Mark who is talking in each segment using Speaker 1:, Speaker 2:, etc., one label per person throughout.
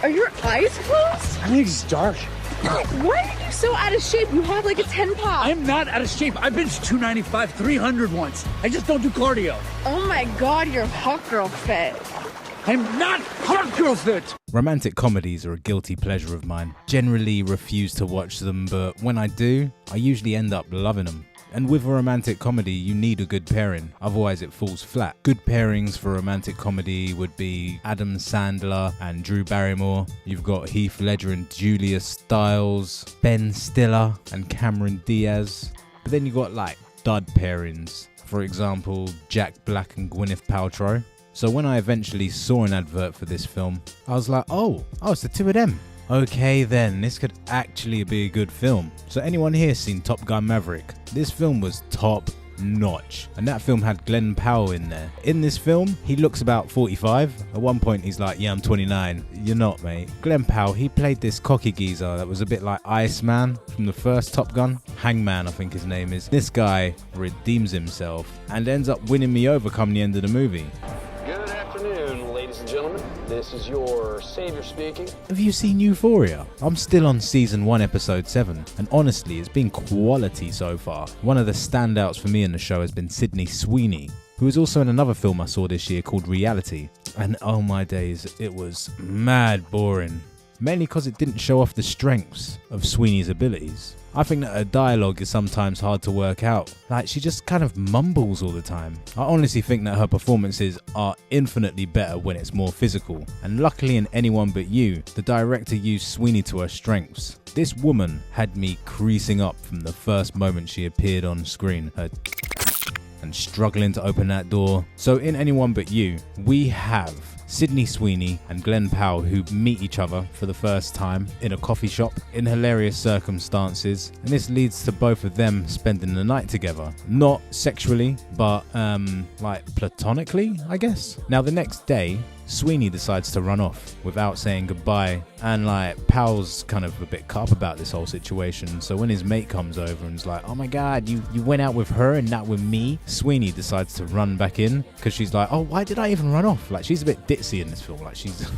Speaker 1: Are your eyes closed?
Speaker 2: I think it's dark.
Speaker 1: Why are you so out of shape? You have like a 10 pop.
Speaker 2: I'm not out of shape. I've been to 295, 300 once. I just don't do cardio.
Speaker 1: Oh my god, you're hot girl fit.
Speaker 2: I'm not hot girl fit.
Speaker 3: Romantic comedies are a guilty pleasure of mine. Generally refuse to watch them, but when I do, I usually end up loving them. And with a romantic comedy, you need a good pairing, otherwise it falls flat. Good pairings for romantic comedy would be Adam Sandler and Drew Barrymore. You've got Heath Ledger and Julia Stiles, Ben Stiller and Cameron Diaz. But then you've got like dud pairings. For example, Jack Black and Gwyneth Paltrow. So when I eventually saw an advert for this film, I was like, oh, it's the two of them. Okay then, this could actually be a good film. So anyone here seen Top Gun Maverick? This film was top notch. And that film had Glen Powell in there. In this film, he looks about 45. At one point he's like, yeah, I'm 29. You're not, mate. Glen Powell, he played this cocky geezer that was a bit like Iceman from the first Top Gun. Hangman, I think his name is. This guy redeems himself and ends up winning me over come the end of the movie.
Speaker 4: Good afternoon, ladies and gentlemen. This is your savior speaking.
Speaker 3: Have you seen Euphoria? I'm still on season 1, episode 7, and honestly, it's been quality so far. One of the standouts for me in the show has been Sydney Sweeny, who was also in another film I saw this year called Reality. And oh my days, it was mad boring. Mainly because it didn't show off the strengths of Sweeney's abilities. I think that her dialogue is sometimes hard to work out. Like, she just kind of mumbles all the time. I honestly think that her performances are infinitely better when it's more physical. And luckily in Anyone But You, the director used Sweeny to her strengths. This woman had me creasing up from the first moment she appeared on screen. And struggling to open that door. So in Anyone But You, we have Sydney Sweeny and Glen Powell who meet each other for the first time in a coffee shop in hilarious circumstances, and this leads to both of them spending the night together. Not sexually, but like platonically, I guess. Now the next day, Sweeny decides to run off without saying goodbye, and like Powell's kind of a bit cut up about this whole situation. So when his mate comes over and is like, oh my god, you went out with her and not with me, Sweeny decides to run back in because she's like, oh, why did I even run off? Like, she's a bit ditzy in this film. Like, she's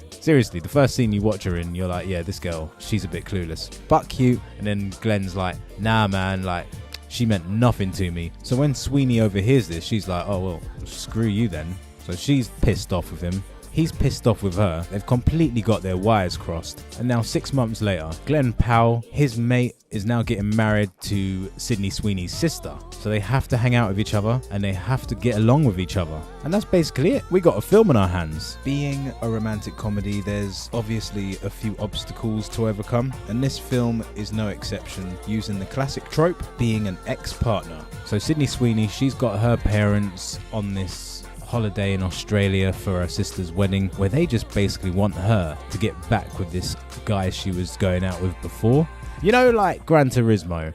Speaker 3: seriously, the first scene you watch her in, you're like, yeah, this girl, she's a bit clueless but cute. And then Glen's like, nah man, like, she meant nothing to me. So when Sweeny overhears this, she's like, oh well, screw you then. So she's pissed off with him. He's pissed off with her. They've completely got their wires crossed. And now 6 months later, Glen Powell, his mate, is now getting married to Sydney Sweeney's sister. So they have to hang out with each other and they have to get along with each other. And that's basically it. We got a film in our hands. Being a romantic comedy, there's obviously a few obstacles to overcome. And this film is no exception, using the classic trope, being an ex-partner. So Sydney Sweeny, she's got her parents on this holiday in Australia for her sister's wedding, where they just basically want her to get back with this guy she was going out with before. You know, like Gran Turismo.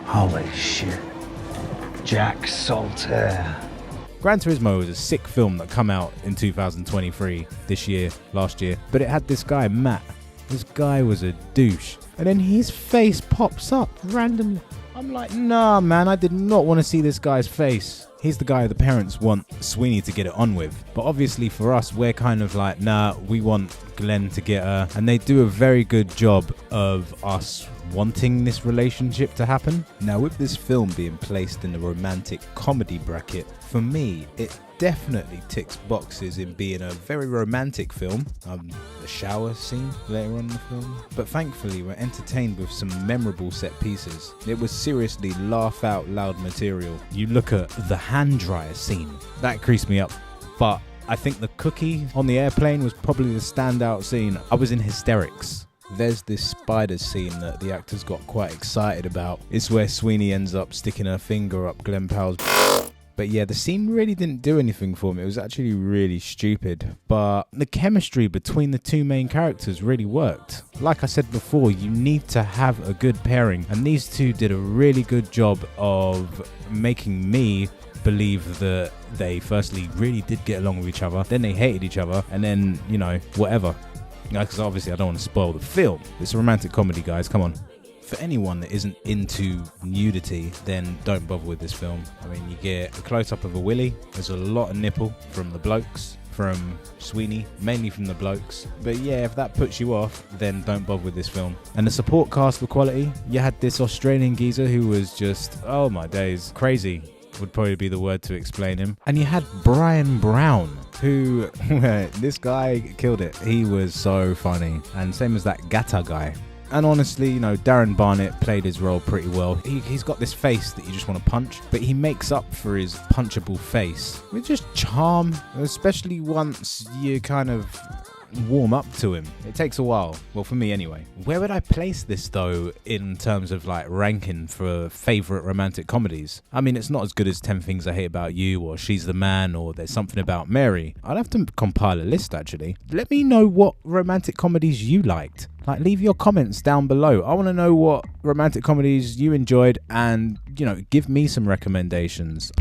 Speaker 5: Holy shit. Jack Salter.
Speaker 3: Gran Turismo was a sick film that come out in 2023, last year, but it had this guy, Matt. This guy was a douche. And then his face pops up randomly. I'm like, nah man, I did not want to see this guy's face. He's the guy the parents want Sweeny to get it on with. But obviously for us, we're kind of like, nah, we want Glen to get her. And they do a very good job of us wanting this relationship to happen. Now with this film being placed in the romantic comedy bracket, for me, it definitely ticks boxes in being a very romantic film. The shower scene later on in the film. But thankfully, we're entertained with some memorable set pieces. It was seriously laugh out loud material. You look at the hand dryer scene. That creased me up. But I think the cookie on the airplane was probably the standout scene. I was in hysterics. There's this spider scene that the actors got quite excited about. It's where Sweeny ends up sticking her finger up Glen Powell's. But yeah, the scene really didn't do anything for me. It was actually really stupid. But the chemistry between the two main characters really worked. Like I said before, you need to have a good pairing. And these two did a really good job of making me believe that they firstly really did get along with each other. Then they hated each other. And then, you know, whatever. Because obviously I don't want to spoil the film. It's a romantic comedy, guys. Come on. For anyone that isn't into nudity, then don't bother with this film. I mean, you get a close-up of a willy. There's a lot of nipple from the blokes. from Sweeny, mainly from the blokes. But yeah, if that puts you off, then don't bother with this film. And the support cast for quality, you had this Australian geezer who was just, oh my days, crazy would probably be the word to explain him. And you had Brian Brown, who, this guy killed it. He was so funny. And same as that Gata guy. And honestly, you know, Darren Barnett played his role pretty well. He's got this face that you just want to punch, but he makes up for his punchable face with just charm, especially once you kind of warm up to him. It takes a while. Well, for me anyway. Where would I place this though in terms of like ranking for favourite romantic comedies? I mean, it's not as good as 10 Things I Hate About You or She's the Man or There's Something About Mary. I'd have to compile a list actually. Let me know what romantic comedies you liked. Like, leave your comments down below. I want to know what romantic comedies you enjoyed and, you know, give me some recommendations.